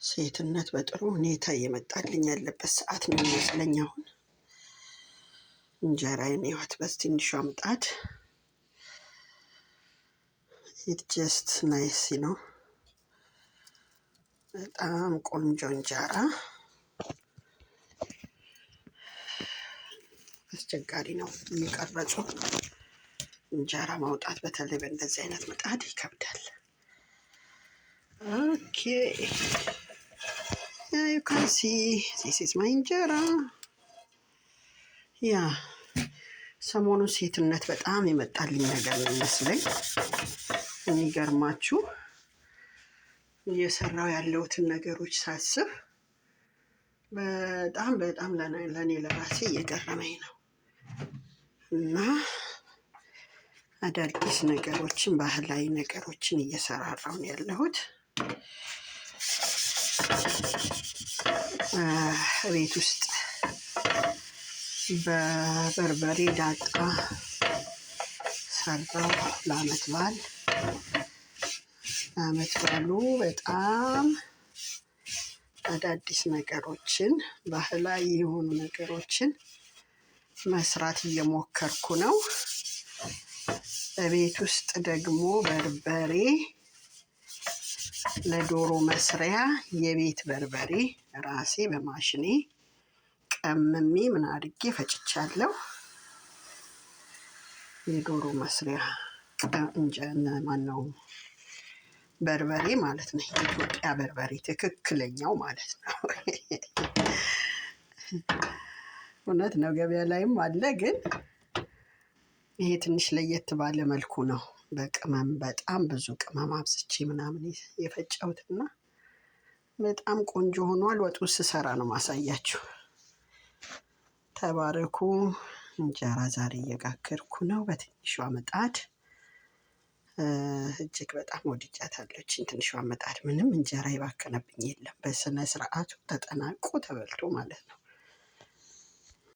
ሴትነት በጥሩ ሁኔታ እየመጣልኝ ያለበት ሰዓት ነው የሚመስለኝ። አሁን እንጀራዬን ይኸዋት በትንሿ ምጣድ ኢት ጀስት ናይስ ነው። በጣም ቆንጆ እንጀራ። አስቸጋሪ ነው እየቀረጹ እንጀራ ማውጣት፣ በተለይ በእንደዚህ አይነት ምጣድ ይከብዳል። ኦኬ you can see this is my እንጀራ። ያ ሰሞኑን ሴትነት በጣም የመጣልኝ ነገር ነው ይመስለኝ። የሚገርማችሁ እየሰራው ያለሁትን ነገሮች ሳስብ በጣም ለኔ ለራሴ እየገረመኝ ነው። እና አዳዲስ ነገሮችን፣ ባህላዊ ነገሮችን እየሰራራሁ ነው ያለሁት። ቤት ውስጥ በበርበሬ ዳጣ ሰራው ለዓመት በዓል። ለዓመት በዓሉ በጣም አዳዲስ ነገሮችን፣ ባህላዊ የሆኑ ነገሮችን መስራት እየሞከርኩ ነው። በቤት ውስጥ ደግሞ በርበሬ ለዶሮ መስሪያ የቤት በርበሬ ራሴ በማሽኔ ቀምሜ ምን አድርጌ ፈጭቻለሁ። የዶሮ መስሪያ በርበሬ ማለት ነው። የኢትዮጵያ በርበሬ ትክክለኛው ማለት ነው። እውነት ነው፣ ገበያ ላይም አለ። ግን ይሄ ትንሽ ለየት ባለ መልኩ ነው። በቅመም በጣም ብዙ ቅመም አብዝቼ ምናምን የፈጨሁትና በጣም ቆንጆ ሆኗል። ወጡ ስሰራ ነው ማሳያችሁ። ተባረኩ። እንጀራ ዛሬ እየጋገርኩ ነው በትንሿ ምጣድ። እጅግ በጣም ወድጃታለሁ ይህችን ትንሿ ምጣድ። ምንም እንጀራ የባከነብኝ የለም። በስነ ስርዓቱ ተጠናቆ ተበልቶ ማለት ነው።